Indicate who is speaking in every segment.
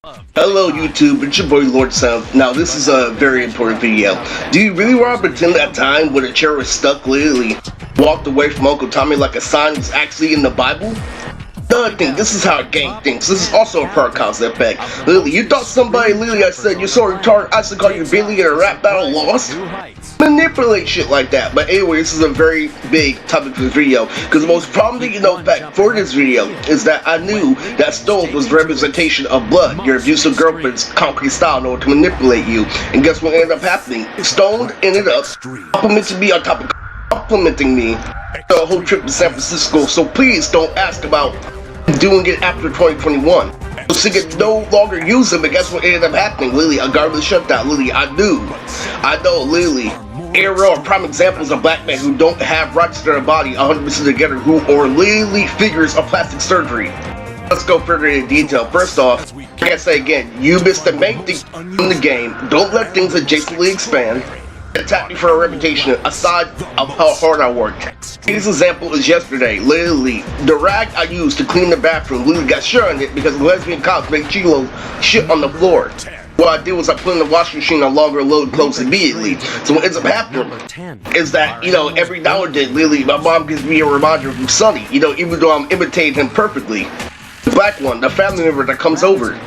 Speaker 1: Hello YouTube, it's your boy Lord Sound. Now this is a very important video. Do you really want to pretend that time when a chair was stuck literally walked away from Uncle Tommy like a sign was actually in the Bible? Another thing, this is how a gang thinks. This is also a part concept effect. Literally, you thought somebody literally I said you're so retarded I should call you Billy in a rap battle lost? Manipulate shit like that. But anyway, this is a very big topic for this video, because the most prominent fact for this video is that I knew that Stones was representation of blood, your abusive girlfriend's concrete style in order to manipulate you. And guess what ended up happening? Stone ended up complimenting me on top of complimenting me the whole trip to San Francisco. So please don't ask about doing it after 2021. So you can no longer use them, but guess what ended up happening? Literally, a garbage shutdown. Literally, I know, literally. Arrow are prime examples of black men who don't have rights to their body 100% together, who are literally figures of plastic surgery. Let's go further into detail. First off, I gotta say again, you missed the main thing in the game. Don't let things adjacently expand. Attack me for a reputation aside of how hard I worked. This example is yesterday. Literally, the rag I used to clean the bathroom literally got shit on it because the lesbian cops made Chilo shit on the floor. What I did was I put in the washing machine on longer load clothes immediately. So what ends up happening is that, every now and then, literally, my mom gives me a reminder from Sonny, even though I'm imitating him perfectly. The black one, the family member that comes over.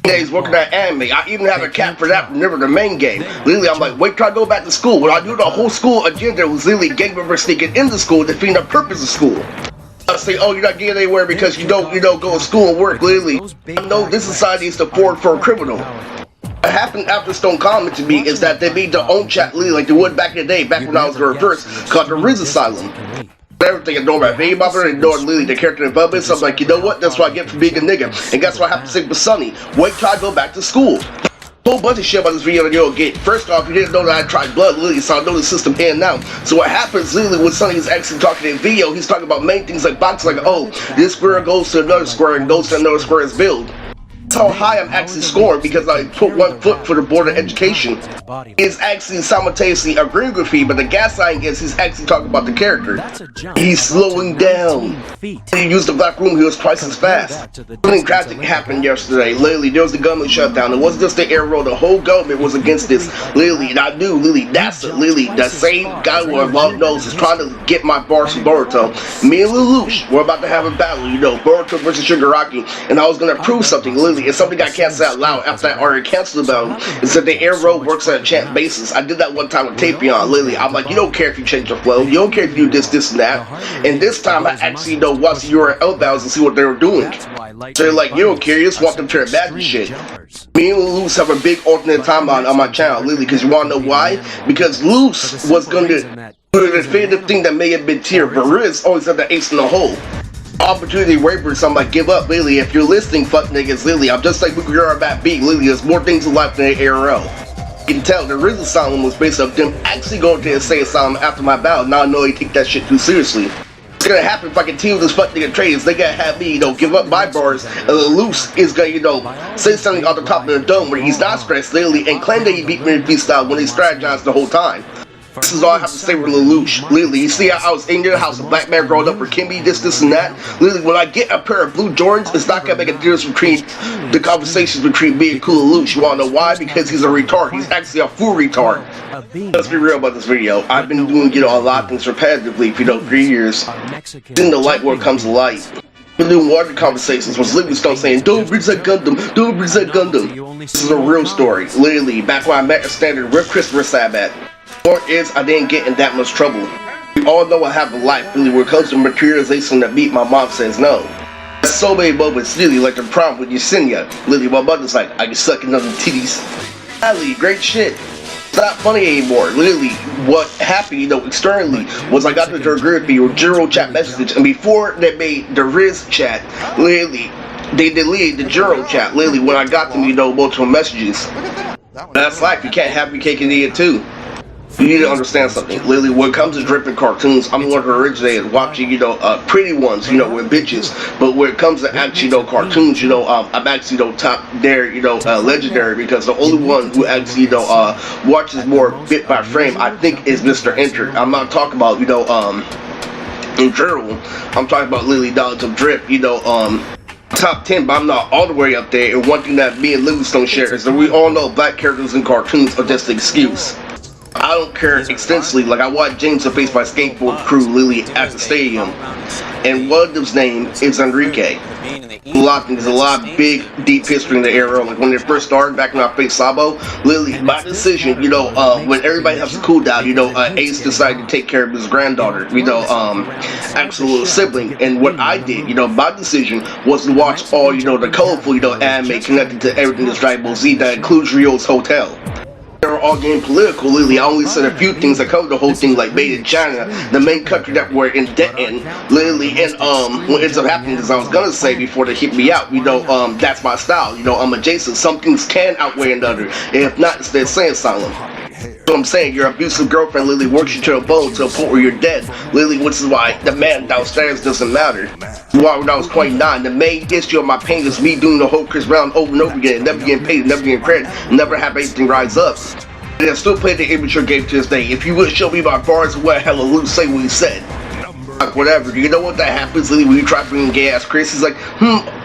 Speaker 1: Yeah, he's working at anime. I even have a cat for that, remember the main game. Literally, I'm like, wait till I go back to school. When I do the whole school agenda was literally gang members sneaking into school, defeating the purpose of school. I say, oh, you're not getting anywhere because you don't go to school and work. Literally, I know this society is the forward for a criminal. What happened after Stone commented to me is that they made their own chat literally like they would back in the day, back when I was going first, called the Riz Asylum. Everything ignored my baby mother, ignored literally the character in public, so I'm like, you know what, that's what I get for being a nigga. And guess what I have to say with Sonny? Wait till I go back to school. Whole bunch of shit about this video that you'll get. First off, you didn't know that I tried blood literally, so I know the system in and out. So what happens literally when Sonny is actually talking in video, he's talking about main things like boxing, like, oh, this square goes to another square and goes to another square's build. That's how high I'm actually scoring because I put one foot for the board of education. Is actually simultaneously agreeing with me, but the gaslighting is he's actually talking about the character. He's slowing down. He used the black room, he was twice as fast. Something tragic happened yesterday. Literally, there was the government shutdown. It wasn't just the arrow, the whole government was against this. Literally, and I knew, literally, NASA, literally, the same guy with a long nose is trying to get my bars from Boruto. Me and Lelouch were about to have a battle, Boruto versus Shigaraki, and I was gonna prove something, literally. And something got canceled out loud after I already canceled about it. It said the arrow works on a chant basis. I did that one time with Tapion, literally. I'm like, you don't care if you change your flow, you don't care if you do this, and that. And this time I actually watched the URL bounds and see what they were doing. So they're like, you don't care, you just want them to turn back and shit. Me and Luce have a big alternate timeline on my channel, literally, because you wanna know why? Because Luce was gonna do the definitive thing that may have been tier, but Riz always had the ace in the hole. Opportunity wavers, so I'm like, give up, Lily. If you're listening, fuck niggas, Lily. I'm just like we are about B, Lily. There's more things in life than the ARL. You can tell the Riz Asylum was based off them actually going to the insane asylum after my battle. Now I know they take that shit too seriously. It's gonna happen if I continue this fuck nigga trades. They gotta have me, give up my bars, and Loose is gonna, say something on the top of the dome where he's not stressed, Lily, and claim that he beat me in freestyle when he strategized the whole time. This is all I have to say for Lelouch. Literally, you see how I was in your house, a black man growing up for Kimby, this and that. Literally, when I get a pair of blue Jordans, it's not gonna make a difference between the conversations between me and Cool Lelouch. You wanna know why? Because he's a retard. He's actually a full retard. Let's be real about this video. I've been doing, a lot of things repetitively for 3 years. Then the light where it comes to light. Been doing water conversations was Livingstone saying, don't present Gundam, don't present Gundam. This is a real story. Literally, back when I met a standard with Christopher Sabat. Point is, I didn't get in that much trouble. We all know I have a life, really, when it comes to materialization that beat, my mom says no. There's so many moments, literally, like the prom with Yesenia. Literally, my mother's like, I can suck another titties. Ali, great shit. It's not funny anymore. Literally, what happened, externally, was I got the Durgraphy or Juro chat message, and before they made the Riz chat, literally, they deleted the Juro chat, literally, when I got them, multiple messages. That's life, you can't have your cake and eat it too. You need to understand something. Literally, when it comes to dripping cartoons, I'm the one who originated watching, pretty ones, with bitches. But when it comes to actually, cartoons, I'm actually, top there, legendary, because the only one who actually, watches more bit by frame, I think, is Mr. Enter. I'm not talking about, in general. I'm talking about literally down to drip, top 10, but I'm not all the way up there. And one thing that me and Louis don't share is that we all know black characters in cartoons are just an excuse. I don't care extensively. Like, I watched James face my skateboard crew literally at the stadium, and one of them's name is Enrique. There's a lot of big, deep history in the era. Like when they first started back when I faced Sabo, literally by decision, when everybody has a cool down, Ace decided to take care of his granddaughter, actual little sibling. And what I did, my decision was to watch all, the colorful, anime connected to everything that's Dragon Ball Z that includes Ryo's Hotel. They were all getting political, literally. I only said a few things that covered the whole thing, like made in China, the main country that we're in debt in, literally. And what ends up happening is I was gonna say before they hit me out, that's my style. I'm adjacent. Some things can outweigh another, and if not, it's their saying asylum. So I'm saying your abusive girlfriend literally works you to a bone to a point where you're dead, literally, which is why the man downstairs doesn't matter. Why when I was 29, the main issue of my pain is me doing the whole Chris Brown over and over again, never getting paid, never getting credit, never have anything rise up. And I still play the immature game to this day. If you would show me my bars, what hell Luke say what he said. Like whatever. Do you know what that happens literally when you try bringing gay ass Chris? He's like,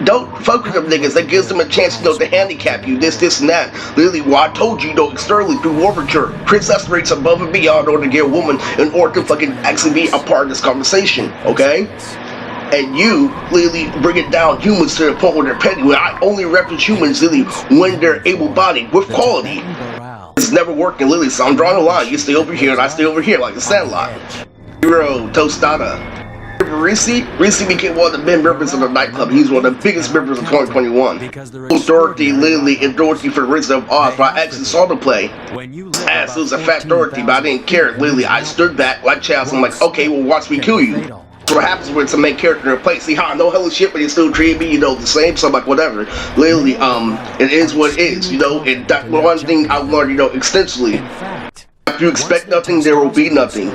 Speaker 1: don't fuck with them niggas. That gives them a chance to handicap you, this and that. Literally, well, I told you, externally through overture, Chris aspirates above and beyond in order to get a woman in order to fucking actually be a part of this conversation, okay? And you literally bring it down humans to the point where they're petty. Where I only reference humans literally when they're able-bodied with quality. It's never working, literally. So I'm drawing a line. You stay over here and I stay over here, like a Sandlot. Hero Tostada. Reese became one of the main members of the nightclub. He's one of the biggest members of 2021. Dorothy literally and Dorothy for the Wizard of Oz, but I actually saw the play. As it was a fat Dorothy, but I didn't care. Literally, I stood back like Chaz. I'm like, okay, well, watch me kill you. So what happens when it's a main character in a place? See how I know hella shit, but you still treat me, the same. So I'm like, whatever. Literally, it is what it is, and that's one thing I learned, extensively. If you expect nothing, there will be nothing.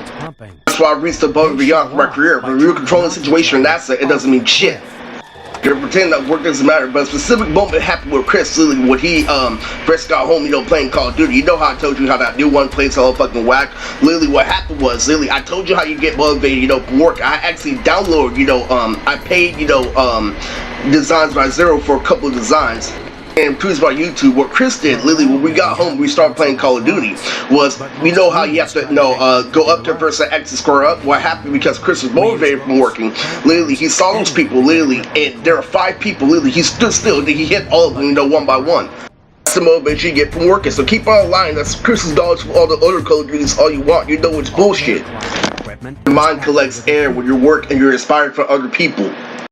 Speaker 1: That's why I reached above and beyond for my career. When you're controlling the situation in NASA, it doesn't mean shit. You're pretending that work doesn't matter, but a specific moment happened with Chris, literally, when he first got home, playing Call of Duty. You know how I told you how that new one plays hella fucking whack? Literally, what happened was, literally, I told you how you get motivated, from work. I actually downloaded, I paid, Designs by Zero for a couple of designs. And proves by YouTube. What Chris did, literally, when we got home, we started playing Call of Duty. Was know how you have to, go up to a person, X and square up. What happened because Chris was motivated from working. Literally, he saw those people, literally, and there are 5 people. Literally, he stood still. And he hit all of them, one by one. That's the motivation you get from working. So keep on line. That's Chris's dollars for all the other Call of Duties. All you want, it's bullshit. Your mind collects air when you work and you're inspired for other people.